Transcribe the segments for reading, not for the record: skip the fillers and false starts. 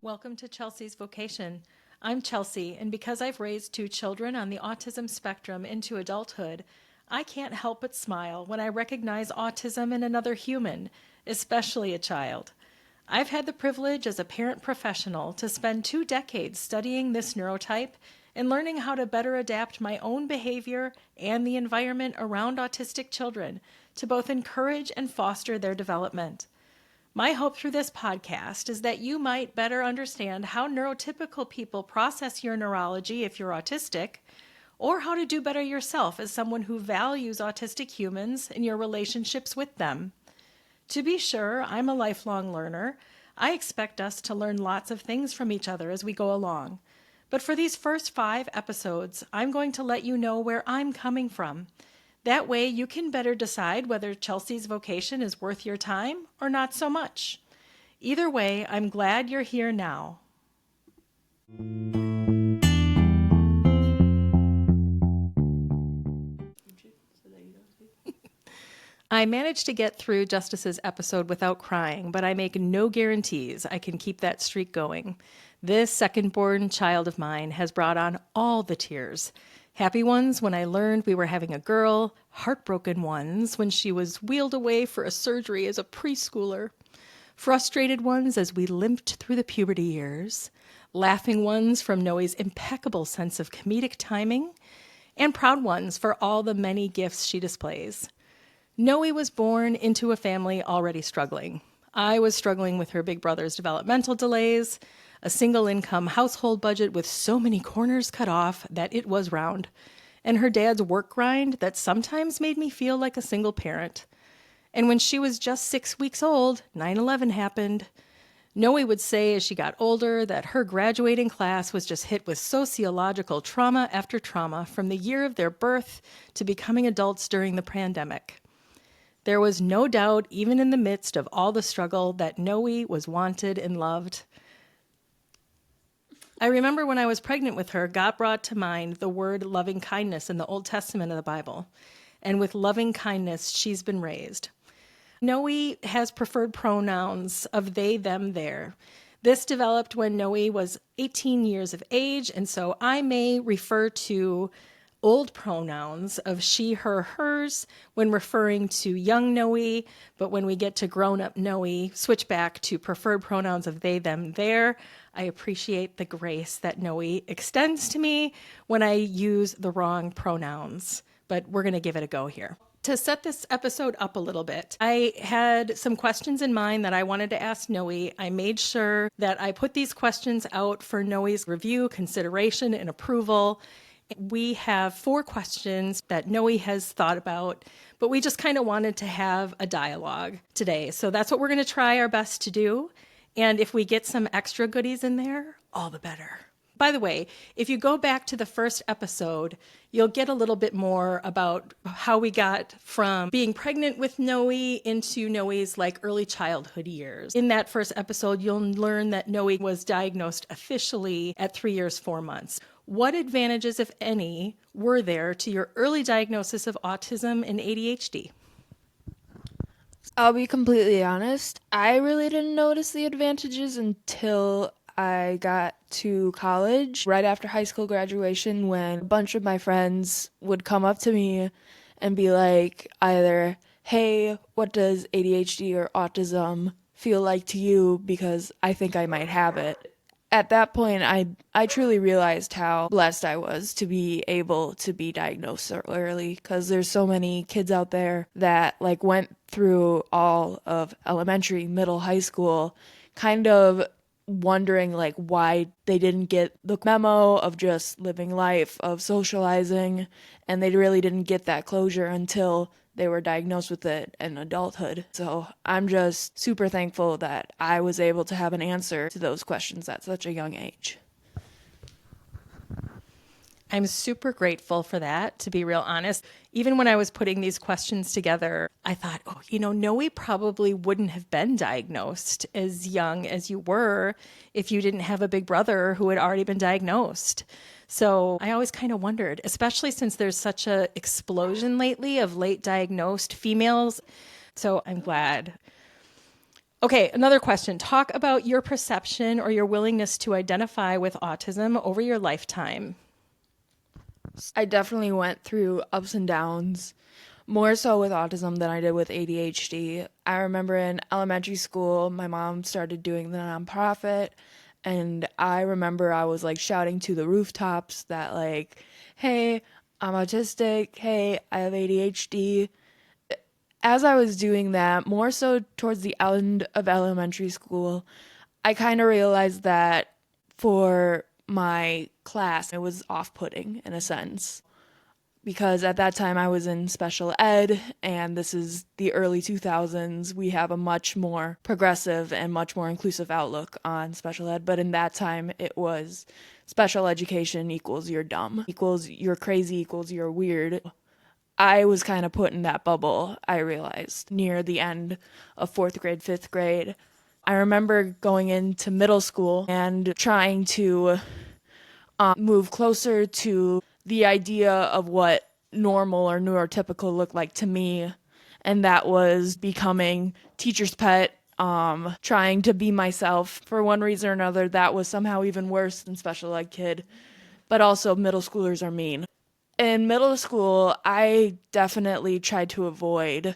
Welcome to Chelsea's Vocation. I'm Chelsea, and because I've raised 2 children on the autism spectrum into adulthood, I can't help but smile when I recognize autism in another human, especially a child. I've had the privilege as a parent professional to spend 2 decades studying this neurotype and learning how to better adapt my own behavior and the environment around autistic children to both encourage and foster their development. My hope through this podcast is that you might better understand how neurotypical people process your neurology if you're autistic, or how to do better yourself as someone who values autistic humans and your relationships with them. To be sure, I'm a lifelong learner. I expect us to learn lots of things from each other as we go along. But for these first 5 episodes, I'm going to let you know where I'm coming from. That way you can better decide whether Chelsea's Vocation is worth your time or not so much. Either way, I'm glad you're here now. I managed to get through Justice's episode without crying, but I make no guarantees I can keep that streak going. This second-born child of mine has brought on all the tears. Happy ones when I learned we were having a girl, heartbroken ones when she was wheeled away for a surgery as a preschooler, frustrated ones as we limped through the puberty years, laughing ones from Noey's impeccable sense of comedic timing, and proud ones for all the many gifts she displays. Noey was born into a family already struggling. I was struggling with her big brother's developmental delays, a single-income household budget with so many corners cut off that it was round, and her dad's work grind that sometimes made me feel like a single parent. And when she was just 6 weeks old, 9/11 happened. Noey would say as she got older that her graduating class was just hit with sociological trauma after trauma from the year of their birth to becoming adults during the pandemic. There was no doubt, even in the midst of all the struggle, that Noey was wanted and loved. I remember when I was pregnant with her, God brought to mind the word loving kindness in the Old Testament of the Bible. And with loving kindness, she's been raised. Noey has preferred pronouns of they, them, their. This developed when Noey was 18 years of age, and so I may refer to old pronouns of she, her, hers when referring to young Noey, but when we get to grown-up Noey, switch back to preferred pronouns of they, them, their. I appreciate the grace that Noey extends to me when I use the wrong pronouns, but we're going to give it a go here. To set this episode up a little bit, I had some questions in mind that I wanted to ask Noey. I made sure that I put these questions out for Noey's review, consideration, and approval. We have 4 questions that Noey has thought about, but we just kind of wanted to have a dialogue today. So that's what we're going to try our best to do. And if we get some extra goodies in there, all the better. By the way, if you go back to the first episode, you'll get a little bit more about how we got from being pregnant with Noey into Noey's early childhood years. In that first episode, you'll learn that Noey was diagnosed officially at 3 years, 4 months. What advantages, if any, were there to your early diagnosis of autism and ADHD? I'll be completely honest, I really didn't notice the advantages until I got to college, right after high school graduation, when a bunch of my friends would come up to me and be like, either, hey, what does ADHD or autism feel like to you, because I think I might have it. At that point, I truly realized how blessed I was to be able to be diagnosed so early, because there's so many kids out there that went through all of elementary, middle, high school, kind of wondering why they didn't get the memo of just living life, of socializing, and they really didn't get that closure until they were diagnosed with it in adulthood. So I'm just super thankful that I was able to have an answer to those questions at such a young age. I'm super grateful for that, to be real honest. Even when I was putting these questions together, I thought, Noey probably wouldn't have been diagnosed as young as you were if you didn't have a big brother who had already been diagnosed. So I always kind of wondered, especially since there's such an explosion lately of late diagnosed females. So I'm glad. Okay, another question. Talk about your perception or your willingness to identify with autism over your lifetime. I definitely went through ups and downs, more so with autism than I did with ADHD. I remember in elementary school, my mom started doing the nonprofit, and I remember I was like shouting to the rooftops that, like, hey, I'm autistic, hey, I have ADHD. As I was doing that, more so towards the end of elementary school, I kind of realized that for my class, it was off putting in a sense. Because at that time I was in special ed, and this is the early 2000s. We have a much more progressive and much more inclusive outlook on special ed. But in that time, it was special education equals you're dumb, equals you're crazy, equals you're weird. I was kind of put in that bubble, I realized, near the end of fourth grade, fifth grade. I remember going into middle school and trying to move closer to the idea of what normal or neurotypical looked like to me. And that was becoming teacher's pet, trying to be myself. For one reason or another, that was somehow even worse than special ed kid. But also, middle schoolers are mean. In middle school, I definitely tried to avoid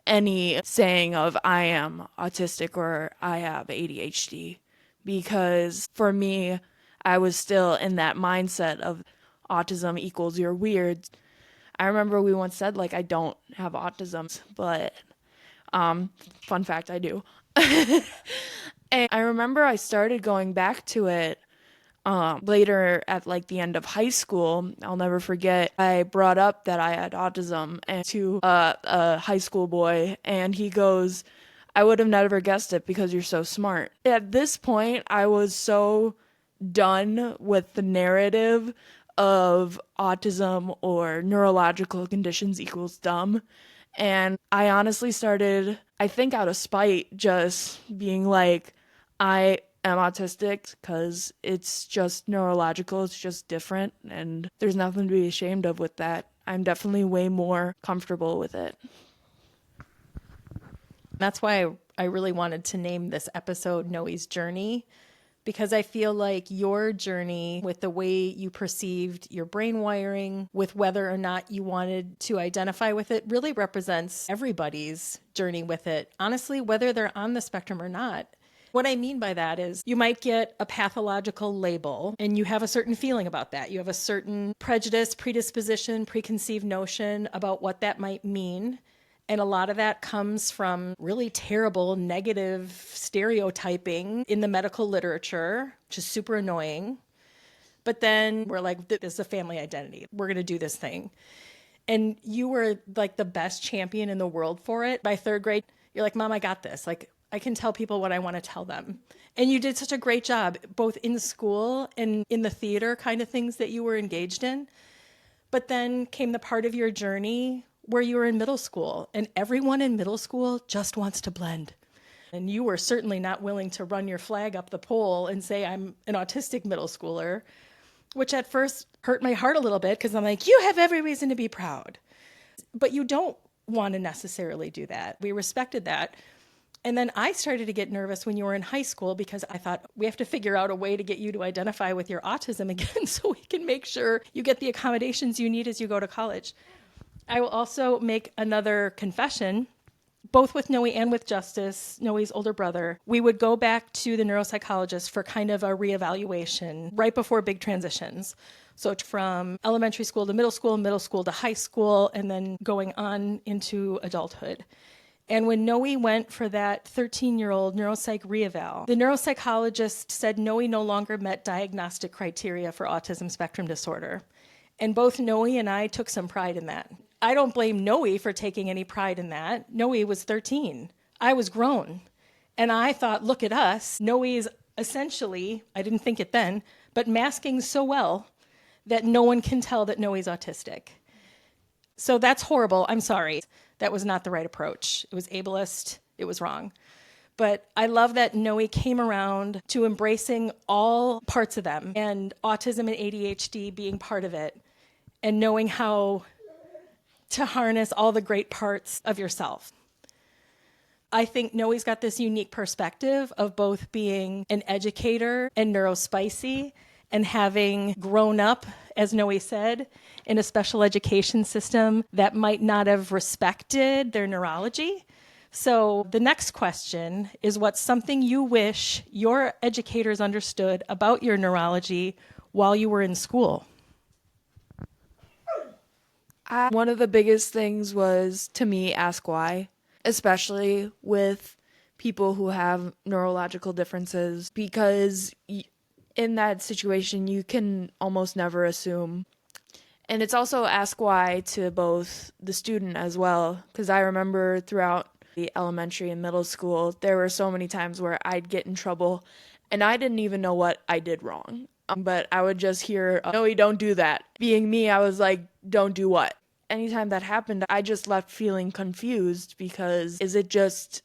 any saying of I am autistic or I have ADHD, because for me, I was still in that mindset of autism equals you're weird. I remember we once said, like, I don't have autism, but fun fact, I do. And I remember I started going back to it later at like the end of high school. I'll never forget, I brought up that I had autism and to a high school boy, and he goes, I would have never guessed it because you're so smart. At this point, I was so done with the narrative of autism or neurological conditions equals dumb. And I honestly started, I think out of spite, just being like, I am autistic because it's just neurological, it's just different, and there's nothing to be ashamed of with that. I'm definitely way more comfortable with it. That's why I really wanted to name this episode Noey's Journey, because I feel like your journey with the way you perceived your brain wiring, with whether or not you wanted to identify with it, really represents everybody's journey with it. Honestly, whether they're on the spectrum or not. What I mean by that is you might get a pathological label and you have a certain feeling about that. You have a certain prejudice, predisposition, preconceived notion about what that might mean. And a lot of that comes from really terrible negative stereotyping in the medical literature, which is super annoying. But then we're like, this is a family identity. We're going to do this thing. And you were like the best champion in the world for it. By third grade, you're like, Mom, I got this. Like, I can tell people what I want to tell them. And you did such a great job, both in school and in the theater kind of things that you were engaged in. But then came the part of your journey where you were in middle school, and everyone in middle school just wants to blend. And you were certainly not willing to run your flag up the pole and say, I'm an autistic middle schooler, which at first hurt my heart a little bit because I'm like, you have every reason to be proud. But you don't want to necessarily do that. We respected that. And then I started to get nervous when you were in high school because I thought we have to figure out a way to get you to identify with your autism again so we can make sure you get the accommodations you need as you go to college. I will also make another confession. Both with Noey and with Justice, Noey's older brother, we would go back to the neuropsychologist for kind of a reevaluation right before big transitions. So from elementary school to middle school to high school, and then going on into adulthood. And when Noey went for that 13-year-old neuropsych reeval, the neuropsychologist said Noey no longer met diagnostic criteria for autism spectrum disorder. And both Noey and I took some pride in that. I don't blame Noey for taking any pride in that. Noey was 13. I was grown. And I thought, look at us. Noey's essentially, I didn't think it then, but masking so well that no one can tell that Noey's autistic. So that's horrible. I'm sorry. That was not the right approach. It was ableist. It was wrong. But I love that Noey came around to embracing all parts of them, and autism and ADHD being part of it, and knowing how to harness all the great parts of yourself. I think Noe's got this unique perspective of both being an educator and neurospicy and having grown up, as Noe said, in a special education system that might not have respected their neurology. So the next question is, what's something you wish your educators understood about your neurology while you were in school? One of the biggest things was, to me, ask why, especially with people who have neurological differences, because in that situation, you can almost never assume. And it's also ask why to both the student as well, because I remember throughout the elementary and middle school, there were so many times where I'd get in trouble and I didn't even know what I did wrong. But I would just hear, no, don't do that. Being me, I was like, don't do what? Anytime that happened, I just left feeling confused because is it just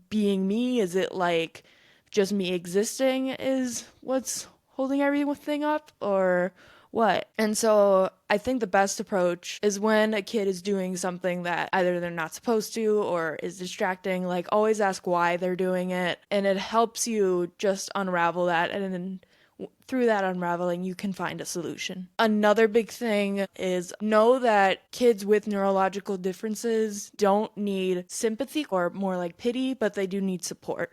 being me? Is it like just me existing is what's holding everything up, or what? And so I think the best approach is when a kid is doing something that either they're not supposed to or is distracting, like always ask why they're doing it. And it helps you just unravel that. And then through that unraveling, you can find a solution. Another big thing is know that kids with neurological differences don't need sympathy or more like pity, but they do need support.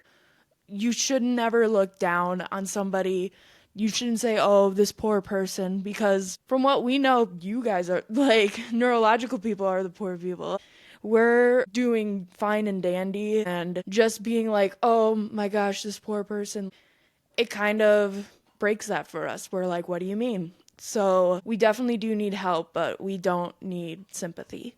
You should never look down on somebody. You shouldn't say, oh, this poor person, because from what we know, you guys are like neurological people are the poor people. We're doing fine and dandy, and just being like, oh my gosh, this poor person, it kind of breaks that for us. We're like, what do you mean? So we definitely do need help, but we don't need sympathy.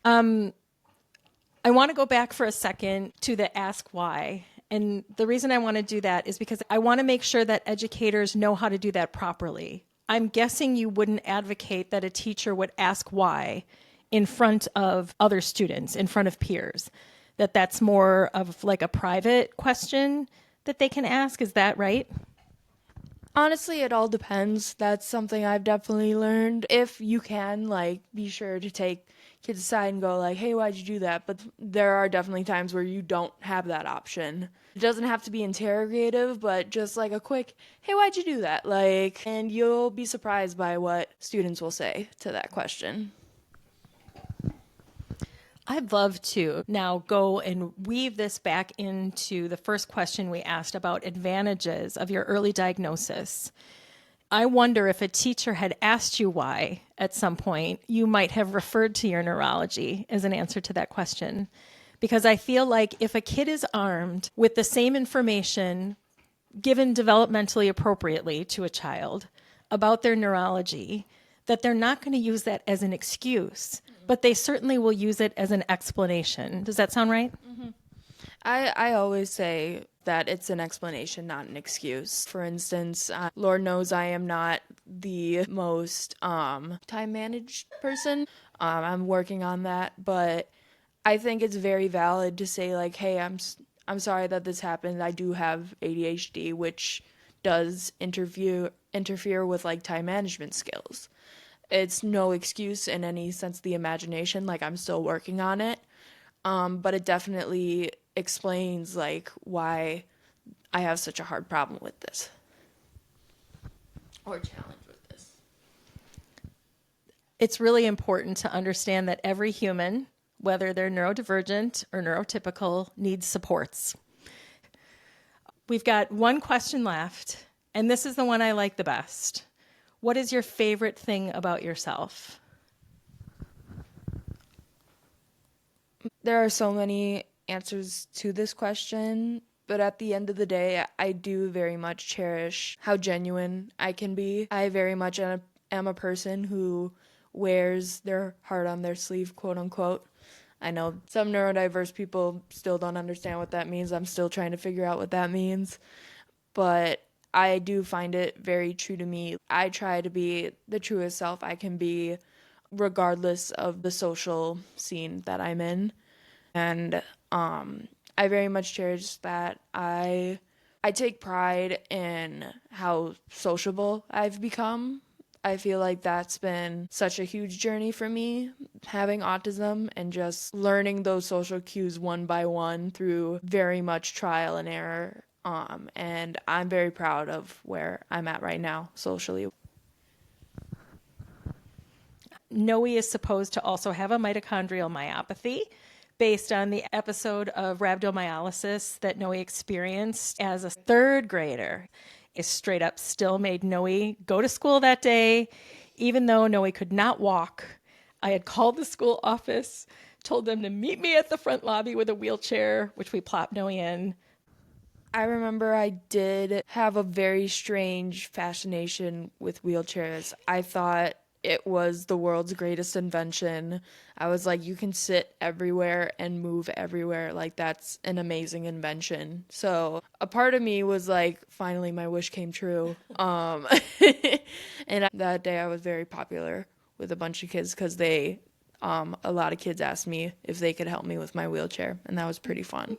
I want to go back for a second to the ask why. And the reason I want to do that is because I want to make sure that educators know how to do that properly. I'm guessing you wouldn't advocate that a teacher would ask why in front of other students, in front of peers, that that's more of like a private question that they can ask. Is that right? Honestly, it all depends. That's something I've definitely learned. If you can, like, be sure to take kids aside and go like, hey, why'd you do that? But there are definitely times where you don't have that option. It doesn't have to be interrogative, but just like a quick, hey, why'd you do that? Like, and you'll be surprised by what students will say to that question. I'd love to now go and weave this back into the first question we asked about advantages of your early diagnosis. I wonder if a teacher had asked you why at some point, you might have referred to your neurology as an answer to that question. Because I feel like if a kid is armed with the same information given developmentally appropriately to a child about their neurology, that they're not going to use that as an excuse, but they certainly will use it as an explanation. Does that sound right? Mm-hmm. I always say that it's an explanation, not an excuse. For instance, Lord knows I am not the most time managed person. I'm working on that, but I think it's very valid to say like, hey, I'm sorry that this happened. I do have ADHD, which does interfere with like time management skills. It's no excuse in any sense of the imagination. Like, I'm still working on it. But it definitely explains like why I have such a hard problem with this. Or challenge with this. It's really important to understand that every human, whether they're neurodivergent or neurotypical, needs supports. We've got one question left, and this is the one I like the best. What is your favorite thing about yourself? There are so many answers to this question, but at the end of the day, I do very much cherish how genuine I can be. I very much am a person who wears their heart on their sleeve, quote unquote. I know some neurodiverse people still don't understand what that means. I'm still trying to figure out what that means. But I do find it very true to me. I try to be the truest self I can be, regardless of the social scene that I'm in. And I very much cherish that. I take pride in how sociable I've become. I feel like that's been such a huge journey for me, having autism and just learning those social cues one by one through very much trial and error. And I'm very proud of where I'm at right now socially. Noey is supposed to also have a mitochondrial myopathy based on the episode of rhabdomyolysis that Noey experienced as a third grader. It straight up still made Noey go to school that day, even though Noey could not walk. I had called the school office, told them to meet me at the front lobby with a wheelchair, which we plopped Noey in. I remember I did have a very strange fascination with wheelchairs. I thought it was the world's greatest invention. I was like, you can sit everywhere and move everywhere. Like, that's an amazing invention. So a part of me was like, finally, my wish came true. And that day I was very popular with a bunch of kids because a lot of kids asked me if they could help me with my wheelchair, and that was pretty fun.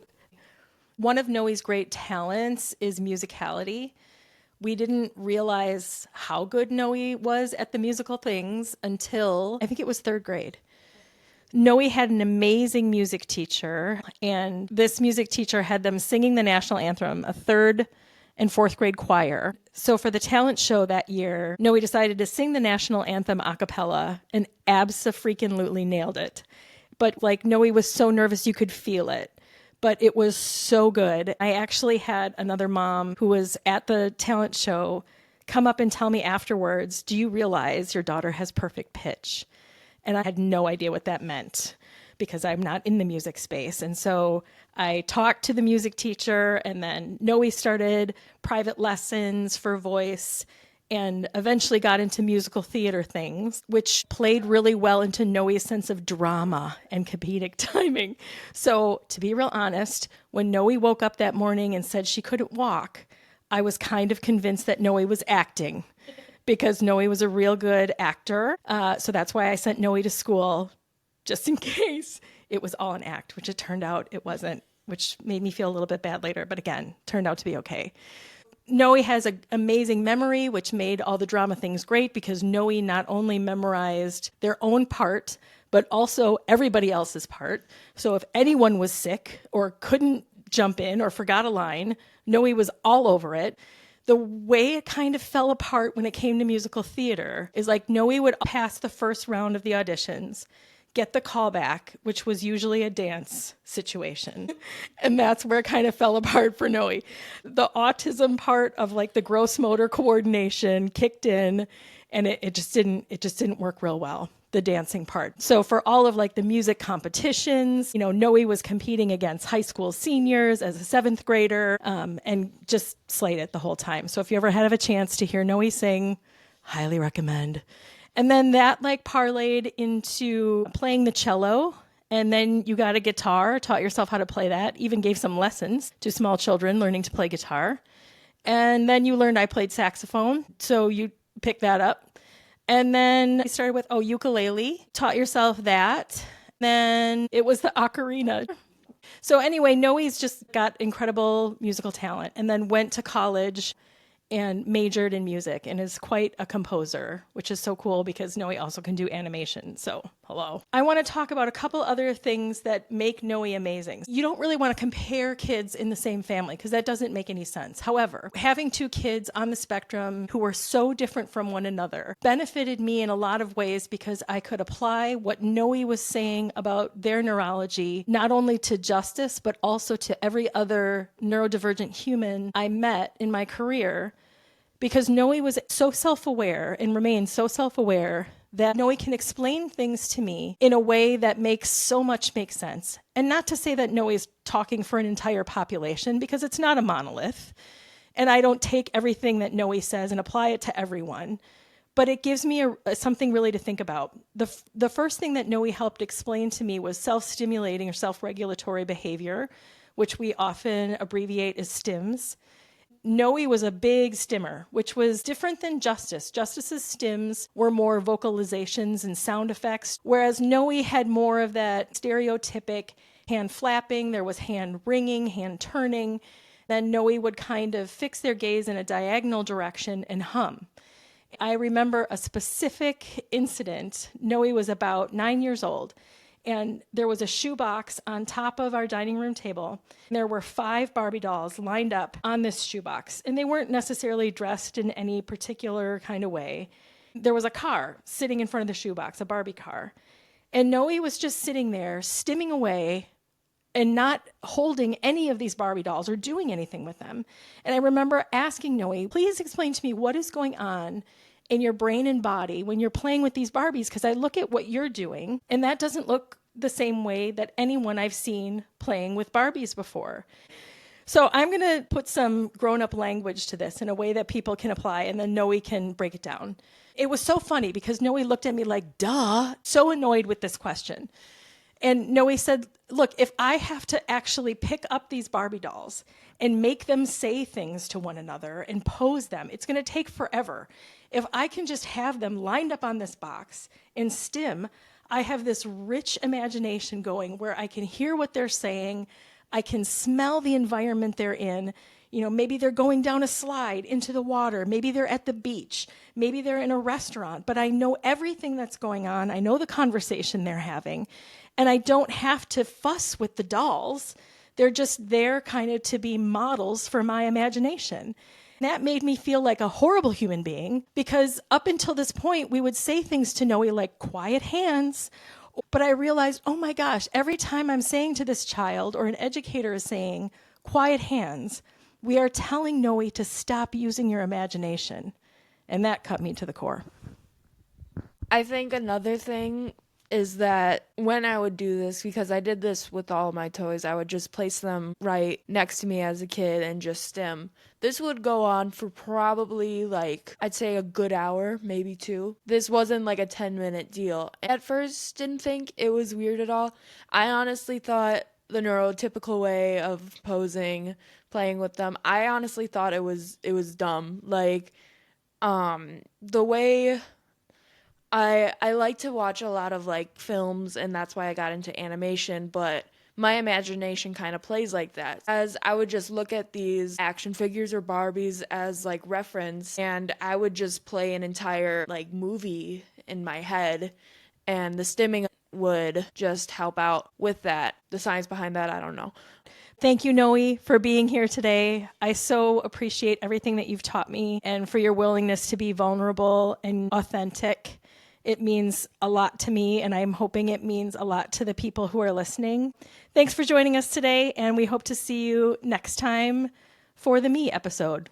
One of Noey's great talents is musicality. We didn't realize how good Noey was at the musical things until I think it was third grade. Noey had an amazing music teacher, and this music teacher had them singing the national anthem, a third and fourth grade choir. So for the talent show that year, Noey decided to sing the national anthem a cappella and abso-freaking-lutely nailed it. But like Noey was so nervous you could feel it. But it was so good. I actually had another mom who was at the talent show come up and tell me afterwards, do you realize your daughter has perfect pitch? And I had no idea what that meant because I'm not in the music space. And so I talked to the music teacher, and then Noey started private lessons for voice and eventually got into musical theater things, which played really well into Noey's sense of drama and comedic timing. So to be real honest, when Noey woke up that morning and said she couldn't walk, I was kind of convinced that Noey was acting because Noey was a real good actor. So that's why I sent Noey to school, just in case it was all an act, which it turned out it wasn't, which made me feel a little bit bad later, but again, turned out to be okay. Noey has an amazing memory, which made all the drama things great because Noey not only memorized their own part, but also everybody else's part. So if anyone was sick or couldn't jump in or forgot a line, Noey was all over it. The way it kind of fell apart when it came to musical theater is like Noey would pass the first round of the auditions, get the callback, which was usually a dance situation. And that's where it kind of fell apart for Noey. The autism part of like the gross motor coordination kicked in, and it just didn't work real well, the dancing part. So for all of like the music competitions, Noey was competing against high school seniors as a 7th grader, and just slayed it the whole time. So if you ever had a chance to hear Noey sing, highly recommend. And then that like parlayed into playing the cello. And then you got a guitar, taught yourself how to play that, even gave some lessons to small children learning to play guitar. And then you learned I played saxophone. So you picked that up. And then you started with, ukulele, taught yourself that. Then it was the ocarina. So anyway, Noey's just got incredible musical talent and then went to college and majored in music and is quite a composer, which is so cool because Noey also can do animation. So, hello. I want to talk about a couple other things that make Noey amazing. You don't really want to compare kids in the same family because that doesn't make any sense. However, having 2 kids on the spectrum who were so different from one another benefited me in a lot of ways because I could apply what Noey was saying about their neurology, not only to Justice, but also to every other neurodivergent human I met in my career. Because Noey was so self-aware and remains so self-aware that Noey can explain things to me in a way that makes sense. And not to say that Noey's talking for an entire population, because it's not a monolith. And I don't take everything that Noey says and apply it to everyone. But it gives me something really to think about. The first thing that Noey helped explain to me was self-stimulating or self-regulatory behavior, which we often abbreviate as STIMs. Noey was a big stimmer, which was different than Justice. Justice's stims were more vocalizations and sound effects, whereas Noey had more of that stereotypic hand flapping. There was hand wringing, hand turning. Then Noey would kind of fix their gaze in a diagonal direction and hum. I remember a specific incident. Noe was about 9 years old, and there was a shoebox on top of our dining room table. There were 5 Barbie dolls lined up on this shoebox, and they weren't necessarily dressed in any particular kind of way. There was a car sitting in front of the shoebox, a Barbie car, and Noe was just sitting there, stimming away and not holding any of these Barbie dolls or doing anything with them. And I remember asking Noe, please explain to me what is going on in your brain and body when you're playing with these Barbies, because I look at what you're doing, and that doesn't look the same way that anyone I've seen playing with Barbies before. So I'm going to put some grown-up language to this in a way that people can apply, and then Noe can break it down. It was so funny because Noe looked at me like, duh, so annoyed with this question. And Noe said, look, if I have to actually pick up these Barbie dolls and make them say things to one another and pose them, it's going to take forever. If I can just have them lined up on this box in STEM, I have this rich imagination going where I can hear what they're saying. I can smell the environment they're in. You know, maybe they're going down a slide into the water. Maybe they're at the beach. Maybe they're in a restaurant. But I know everything that's going on. I know the conversation they're having. And I don't have to fuss with the dolls. They're just there kind of to be models for my imagination. That made me feel like a horrible human being, because up until this point, we would say things to Noe like quiet hands. But I realized, oh my gosh, every time I'm saying to this child or an educator is saying quiet hands, we are telling Noe to stop using your imagination. And that cut me to the core. I think another thing is that when I would do this, because I did this with all my toys, I would just place them right next to me as a kid and just stim. This would go on for probably I'd say a good hour, maybe 2. This wasn't like a 10-minute deal. At first, didn't think it was weird at all. I honestly thought the neurotypical way of posing, playing with them, I honestly thought it was dumb. The way I like to watch a lot of films, and that's why I got into animation, but my imagination kind of plays like that. As I would just look at these action figures or Barbies as reference, and I would just play an entire movie in my head, and the stimming would just help out with that. The science behind that, I don't know. Thank you, Noe, for being here today. I so appreciate everything that you've taught me and for your willingness to be vulnerable and authentic. It means a lot to me, and I'm hoping it means a lot to the people who are listening. Thanks for joining us today, and we hope to see you next time for the Me episode.